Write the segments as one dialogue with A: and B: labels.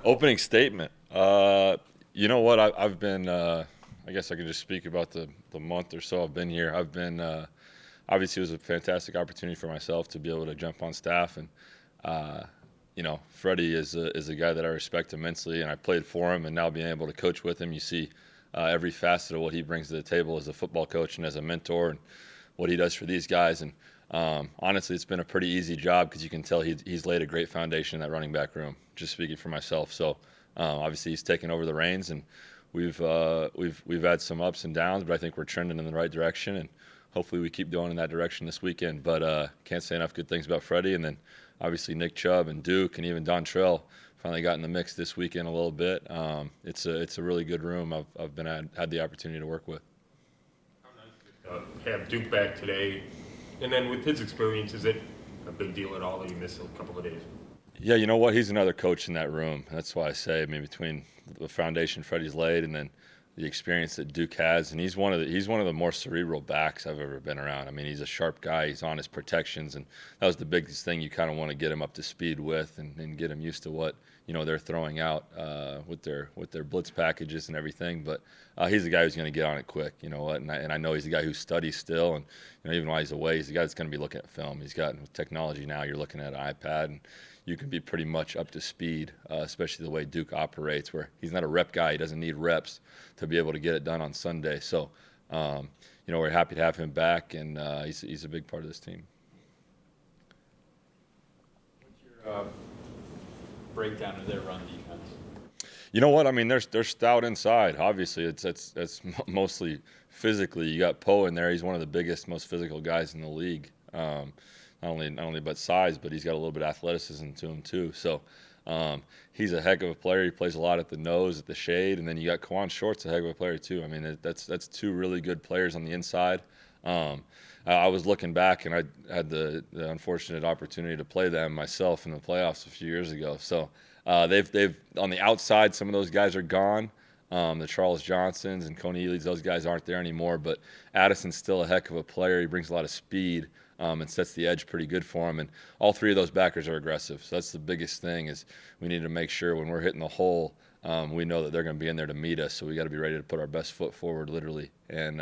A: Opening statement. You know what? I've been. I guess I can just speak about the month or so I've been here. I've been. Obviously, it was a fantastic opportunity for myself to be able to jump on staff, and Freddie is a guy that I respect immensely, and I played for him, and now being able to coach with him, you see every facet of what he brings to the table as a football coach and as a mentor, and what he does for these guys. And honestly, it's been a pretty easy job because you can tell he's laid a great foundation in that running back room. Just speaking for myself, so obviously he's taken over the reins, and we've had some ups and downs, but I think we're trending in the right direction, and hopefully we keep going in that direction this weekend. But can't say enough good things about Freddie, and then obviously Nick Chubb and Duke and even Dontrell finally got in the mix this weekend a little bit. It's a really good room. Had the opportunity to work with.
B: How nice to have Duke back today, and then with his experience, is it a big deal at all that you missed a couple of days?
A: Yeah, you know what? He's another coach in that room. That's why I say, I mean, between the foundation Freddie's laid and then the experience that Duke has, and he's one of the more cerebral backs I've ever been around. I mean, he's a sharp guy. He's on his protections, and that was the biggest thing you kind of want to get him up to speed with, and get him used to what they're throwing out with their blitz packages and everything. But he's the guy who's going to get on it quick. You know what? And I know he's the guy who studies still, and even while he's away, he's the guy that's going to be looking at film. He's got with technology now. You're looking at an iPad, and you can be pretty much up to speed, especially the way Duke operates, where he's not a rep guy. He doesn't need reps to be able to get it done on Sunday. So, we're happy to have him back, and he's a big part of this team.
C: What's your breakdown of their run defense?
A: You know what? I mean, they're stout inside. Obviously, it's mostly physically. You got Poe in there. He's one of the biggest, most physical guys in the league. Not only but size, but he's got a little bit of athleticism to him too. So he's a heck of a player. He plays a lot at the nose, at the shade, and then you got Kawan Short's a heck of a player too. I mean, that's two really good players on the inside. I was looking back, and I had the unfortunate opportunity to play them myself in the playoffs a few years ago. So they've on the outside, some of those guys are gone. The Charles Johnsons and Coney Ely's, those guys aren't there anymore. But Addison's still a heck of a player. He brings a lot of speed. And sets the edge pretty good for him. And all three of those backers are aggressive. So that's the biggest thing is we need to make sure when we're hitting the hole, we know that they're going to be in there to meet us. So we got to be ready to put our best foot forward, literally. And,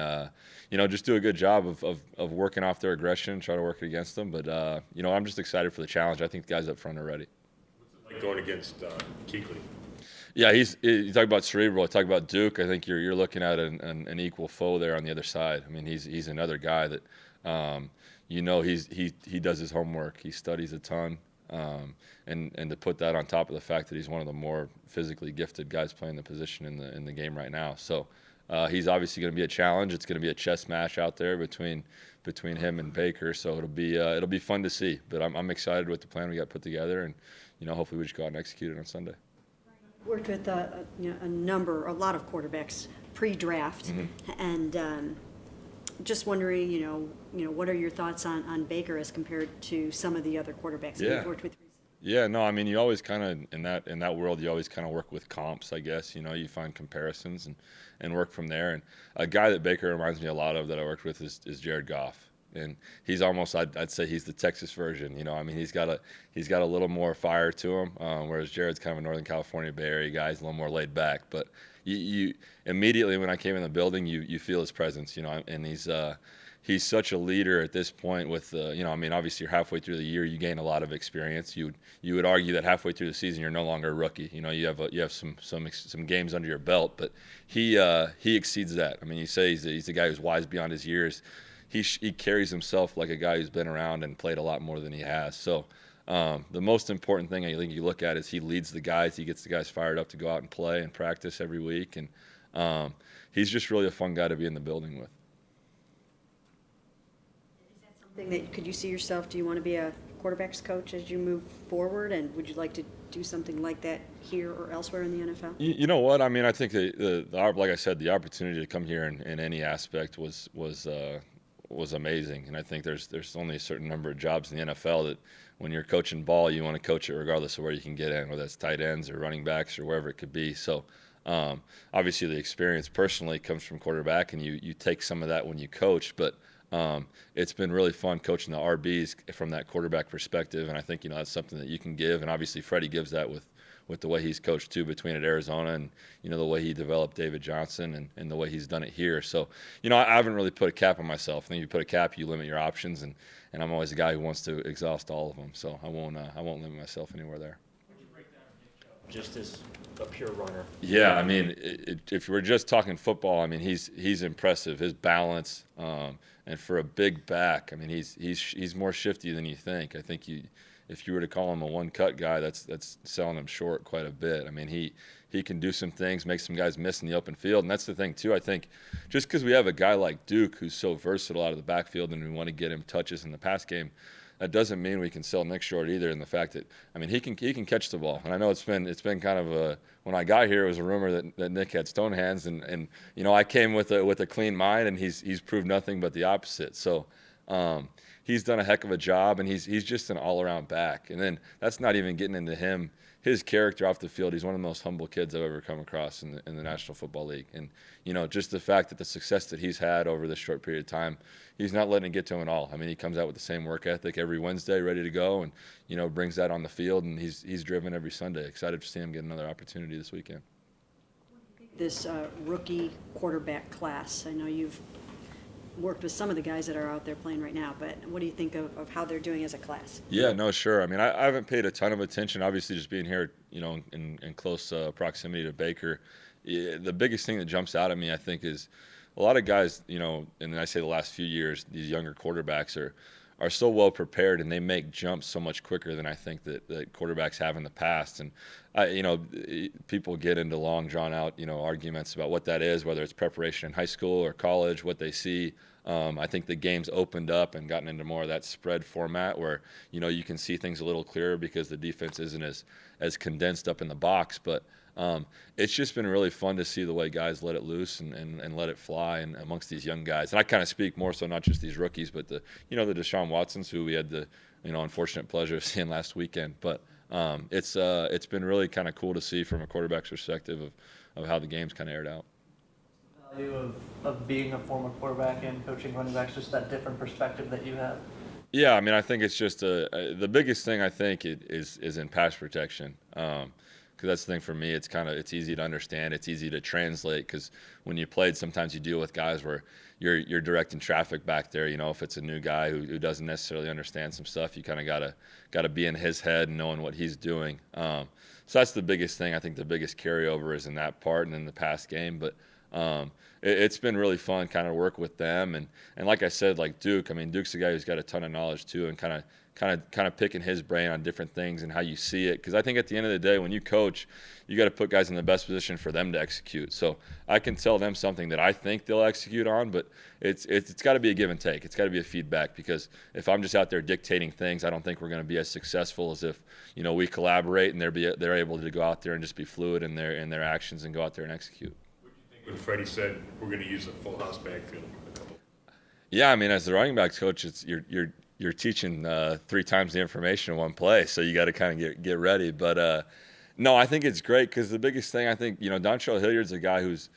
A: just do a good job of working off their aggression, try to work it against them. But, I'm just excited for the challenge. I think the guys up front are ready.
B: What's it like going against Kuechly?
A: Yeah, you talk about cerebral. I talk about Duke. I think you're looking at an equal foe there on the other side. I mean, he's another guy that he does his homework. He studies a ton, and to put that on top of the fact that he's one of the more physically gifted guys playing the position in the game right now. So he's obviously going to be a challenge. It's going to be a chess match out there between him and Baker. So it'll be fun to see. But I'm excited with the plan we got put together, and hopefully we just go out and execute it on Sunday.
D: Worked with a lot of quarterbacks pre-draft, and just wondering, what are your thoughts on Baker as compared to some of the other quarterbacks that you've worked with recently?
A: Yeah, no, I mean, you always kind of in that world, you always kind of work with comps, I guess. You find comparisons and work from there. And a guy that Baker reminds me a lot of that I worked with is Jared Goff. And he's almost, I'd say he's the Texas version. I mean, he's got a little more fire to him, whereas Jared's kind of a Northern California Bay Area guy. He's a little more laid back. But you immediately when I came in the building, you feel his presence. And he's such a leader at this point. With I mean, obviously you're halfway through the year, you gain a lot of experience. You would argue that halfway through the season, you're no longer a rookie. You have some games under your belt, but he exceeds that. I mean, you say he's a guy who's wise beyond his years. He carries himself like a guy who's been around and played a lot more than he has. So the most important thing I think you look at is he leads the guys. He gets the guys fired up to go out and play and practice every week. And he's just really a fun guy to be in the building with.
D: Is that something that could you see yourself? Do you want to be a quarterbacks coach as you move forward? And would you like to do something like that here or elsewhere in the NFL?
A: You know what? I mean, I think like I said, the opportunity to come here in any aspect was amazing. And I think there's only a certain number of jobs in the NFL that when you're coaching ball, you want to coach it regardless of where you can get in, whether that's tight ends or running backs or wherever it could be. So obviously the experience personally comes from quarterback, and you take some of that when you coach. But it's been really fun coaching the RBs from that quarterback perspective, and I think that's something that you can give. And obviously Freddie gives that with the way he's coached too, between at Arizona and, the way he developed David Johnson and the way he's done it here. So, I haven't really put a cap on myself. I think if you put a cap, you limit your options, and I'm always a guy who wants to exhaust all of them. So I won't limit myself anywhere there.
E: Just as a pure runner.
A: Yeah, I mean, if we're just talking football, I mean, he's impressive. His balance, and for a big back, I mean, he's more shifty than you think. I think if you were to call him a one-cut guy, that's selling him short quite a bit. I mean, he can do some things, make some guys miss in the open field, and that's the thing too. I think just because we have a guy like Duke who's so versatile out of the backfield, and we want to get him touches in the pass game, that doesn't mean we can sell Nick short either. In the fact that, I mean, he can catch the ball, and I know it's been kind of a, when I got here, it was a rumor that Nick had stone hands, and I came with a clean mind, and he's proved nothing but the opposite. So he's done a heck of a job, and he's just an all-around back. And then that's not even getting into his character off the field. He's one of the most humble kids I've ever come across in the National Football League. And, just the fact that the success that he's had over this short period of time, he's not letting it get to him at all. I mean, he comes out with the same work ethic every Wednesday, ready to go, and, brings that on the field, and he's driven every Sunday. Excited to see him get another opportunity this weekend.
D: This rookie quarterback class, I know you've worked with some of the guys that are out there playing right now, but what do you think of how they're doing as a class?
A: Yeah, no, sure. I mean, I haven't paid a ton of attention, obviously, just being here, in close proximity to Baker. The biggest thing that jumps out at me, I think, is a lot of guys, and I say the last few years, these younger quarterbacks are so well prepared, and they make jumps so much quicker than I think that quarterbacks have in the past. And people get into long, drawn out, arguments about what that is, whether it's preparation in high school or college, what they see. I think the game's opened up and gotten into more of that spread format where, you can see things a little clearer because the defense isn't as condensed up in the box. But it's just been really fun to see the way guys let it loose and let it fly and amongst these young guys. And I kind of speak more so not just these rookies, but the Deshaun Watsons, who we had the unfortunate pleasure of seeing last weekend. But it's been really kind of cool to see from a quarterback's perspective of how the game's kind of aired out.
F: Value of being a former quarterback and coaching running backs, just that different perspective that you have.
A: Yeah, I mean, I think it's just the biggest thing I think is in pass protection. Because that's the thing for me. It's easy to understand. It's easy to translate because when you played, sometimes you deal with guys where you're directing traffic back there. If it's a new guy who doesn't necessarily understand some stuff, you kind of gotta be in his head and knowing what he's doing. So that's the biggest thing. I think the biggest carryover is in that part and in the pass game. But it's been really fun kind of work with them. And like I said, like Duke, I mean, Duke's a guy who's got a ton of knowledge too, and kind of picking his brain on different things and how you see it. Because I think at the end of the day, when you coach, you got to put guys in the best position for them to execute. So I can tell them something that I think they'll execute on, but it's got to be a give and take. It's got to be a feedback, because if I'm just out there dictating things, I don't think we're going to be as successful as if we collaborate and they're able to go out there and just be fluid in their actions and go out there and execute.
B: When Freddie said we're going to use a full house backfield.
A: Yeah, I mean, as the running backs coach, you're teaching 3 times the information in one play, so you got to kind of get ready. But no, I think it's great because the biggest thing I think, Dontrell Hilliard's a guy who's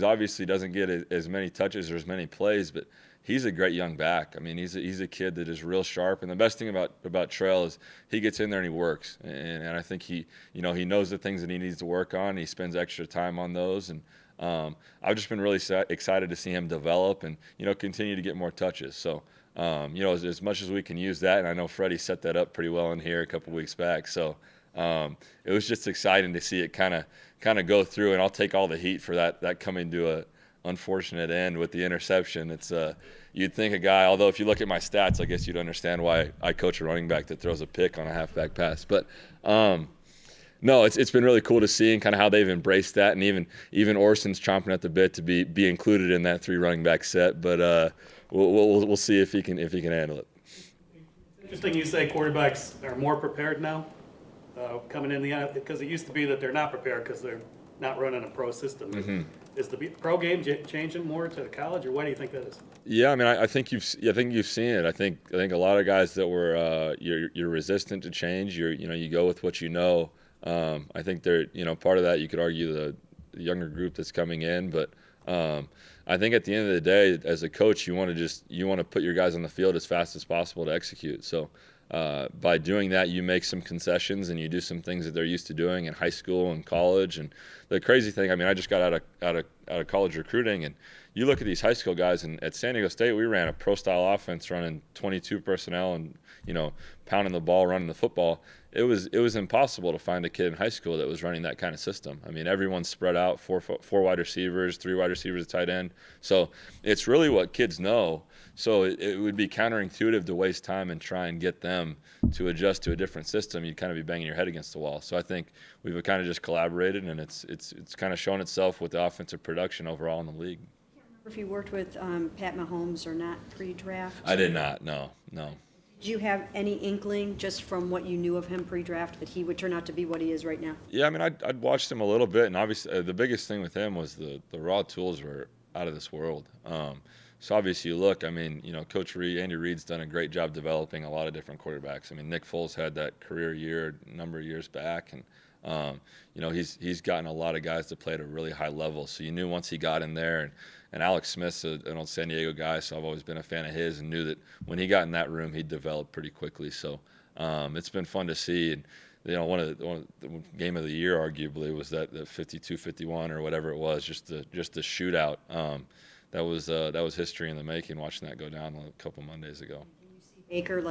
A: obviously doesn't get as many touches or as many plays, but he's a great young back. I mean, he's a kid that is real sharp, and the best thing about Trell is he gets in there and he works, and I think he knows the things that he needs to work on. And he spends extra time on those, and I've just been really excited to see him develop and continue to get more touches. So as much as we can use that, and I know Freddie set that up pretty well in here a couple weeks back. So it was just exciting to see it kind of go through, and I'll take all the heat for that coming to a unfortunate end with the interception. It's you'd think a guy, although if you look at my stats, I guess you'd understand why I coach a running back that throws a pick on a halfback pass. But no, it's been really cool to see and kind of how they've embraced that, and even Orson's chomping at the bit to be included in that 3 running back set. But we'll see if he can handle it.
G: Interesting you say quarterbacks are more prepared now coming in because it used to be that they're not prepared because they're not running a pro system. Mm-hmm. Is the pro game changing more to college, or why do you think that is? Yeah,
A: I mean, I think you've seen it. I think a lot of guys that were you're resistant to change. You go with what you know. I think they're part of that. You could argue the younger group that's coming in, but I think at the end of the day, as a coach, you want to put your guys on the field as fast as possible to execute. So by doing that, you make some concessions and you do some things that they're used to doing in high school and college. And the crazy thing, I mean, I just got out of college recruiting, and you look at these high school guys, and at San Diego State, we ran a pro-style offense running 22 personnel and, pounding the ball, running the football. It was impossible to find a kid in high school that was running that kind of system. I mean, everyone's spread out, four wide receivers, 3 wide receivers, a tight end. So it's really what kids know. So it would be counterintuitive to waste time and try and get them to adjust to a different system. You'd kind of be banging your head against the wall. So I think we've kind of just collaborated, and it's kind of shown itself with the offensive production overall in the league.
D: If you worked with Pat Mahomes or not pre-draft?
A: I did not. No.
D: Did you have any inkling, just from what you knew of him pre-draft, that he would turn out to be what he is right now?
A: Yeah, I mean, I'd watched him a little bit, and obviously the biggest thing with him was the raw tools were out of this world. So obviously, you look, I mean, Coach Andy Reid's done a great job developing a lot of different quarterbacks. I mean, Nick Foles had that career year a number of years back, and he's gotten a lot of guys to play at a really high level. So you knew once he got in there, and Alex Smith's an old San Diego guy, so I've always been a fan of his, and knew that when he got in that room, he'd develop pretty quickly. So it's been fun to see. And one of the game of the year, arguably, was that the 52-51 or whatever it was, just the shootout. That was history in the making, watching that go down a couple Mondays ago.
D: Baker,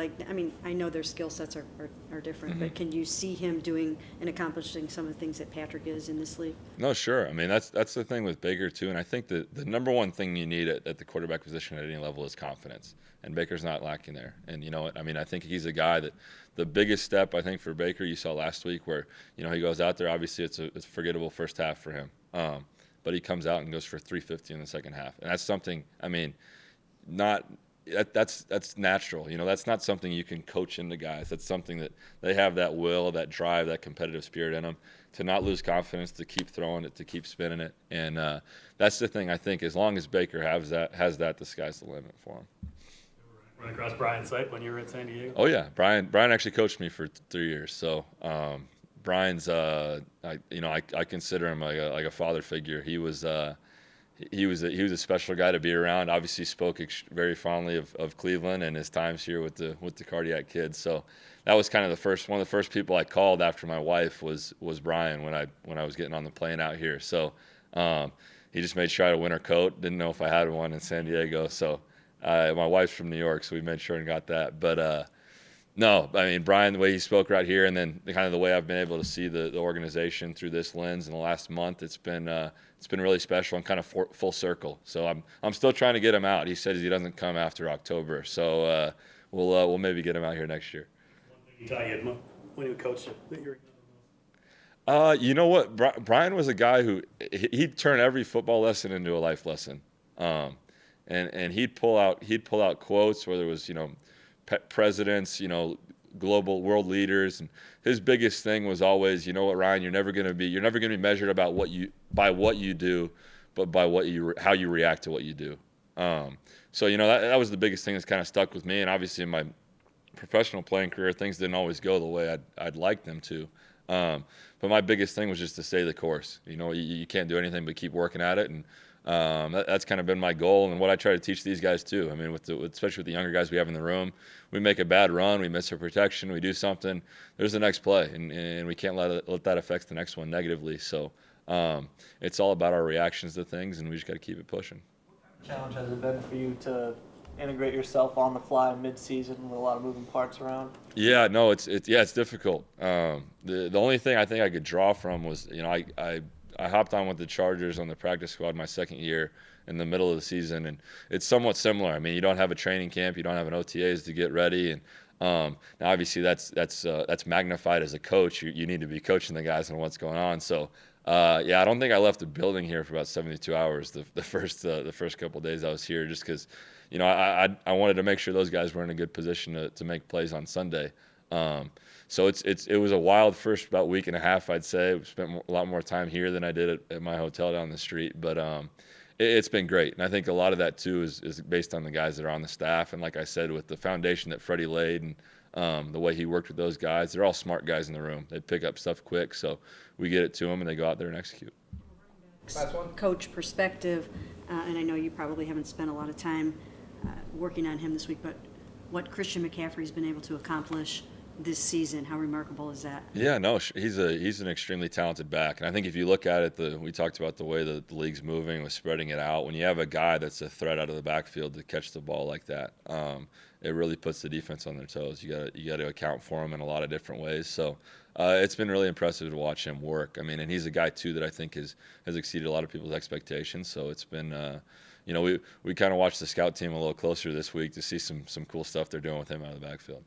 D: I know their skill sets are different, but can you see him doing and accomplishing some of the things that Patrick is in this league?
A: No, sure. I mean, that's the thing with Baker, too. And I think that the number one thing you need at the quarterback position at any level is confidence. And Baker's not lacking there. And you know what? I mean, I think he's a guy that the biggest step, I think, for Baker, you saw last week where, he goes out there. Obviously, it's a forgettable first half for him. But he comes out and goes for 350 in the second half. And that's something, I mean, that's natural. That's not something you can coach into guys. That's something that they have, that will, that drive, that competitive spirit in them, to not lose confidence, to keep throwing it, to keep spinning it. And that's the thing, I think, as long as Baker has that, the sky's the limit for him.
G: Run across Brian's site when you were at San Diego?
A: Oh, yeah. Brian actually coached me for 3 years. So Brian's, I consider him like a father figure. He was a special guy to be around. Obviously, spoke very fondly of Cleveland and his times here with the cardiac kids. So that was kind of one of the first people I called after my wife was Brian when I was getting on the plane out here. So he just made sure I had a winter coat. Didn't know if I had one in San Diego. So my wife's from New York, so we made sure and got that. But no, I mean, Brian, the way he spoke right here, and then kind of the way I've been able to see the organization through this lens in the last month, it's been really special and kind of full circle. So I'm still trying to get him out. He says he doesn't come after October, so we'll maybe get him out here next year.
G: One thing he taught you when you coached that you're.
A: You know what? Brian was a guy who he'd turn every football lesson into a life lesson, and he'd pull out quotes, whether it was presidents, global world leaders, and his biggest thing was always, Ryan, you're never going to be measured by what you do, but by how you react to what you do. So that was the biggest thing that's kind of stuck with me. And obviously in my professional playing career, things didn't always go the way I'd like them to. But my biggest thing was just to stay the course. You can't do anything but keep working at it, and that's kind of been my goal and what I try to teach these guys too. I mean, especially with the younger guys we have in the room, we make a bad run, we miss our protection, we do something, there's the next play, and we can't let that affect the next one negatively. So it's all about our reactions to things, and we just got to keep it pushing.
F: What challenge has it been for you to integrate yourself on the fly mid-season with a lot of moving parts around?
A: Yeah, no, it's difficult. The only thing I think I could draw from was, I hopped on with the Chargers on the practice squad my second year in the middle of the season, and it's somewhat similar. I mean, you don't have a training camp, you don't have an OTAs to get ready, and now obviously that's magnified as a coach. You need to be coaching the guys on what's going on. So I don't think I left the building here for about 72 hours the first couple of days I was here, just because I wanted to make sure those guys were in a good position to make plays on Sunday. So it was a wild first about week and a half, I'd say. We spent a lot more time here than I did at my hotel down the street, but it's been great. And I think a lot of that too is based on the guys that are on the staff, and like I said, with the foundation that Freddie laid and the way he worked with those guys, they're all smart guys in the room. They pick up stuff quick, so we get it to them and they go out there and execute.
E: Last one.
D: Coach perspective, and I know you probably haven't spent a lot of time working on him this week, but what Christian McCaffrey's been able to accomplish this season. How remarkable is that?
A: Yeah, no, he's an extremely talented back, and I think if you look at it, we talked about the way the league's moving with spreading it out. When you have a guy that's a threat out of the backfield to catch the ball like that, it really puts the defense on their toes. You got to account for him in a lot of different ways. So it's been really impressive to watch him work. I mean, and he's a guy too that I think has exceeded a lot of people's expectations. So it's been. We kind of watched the scout team a little closer this week to see some cool stuff they're doing with him out of the backfield.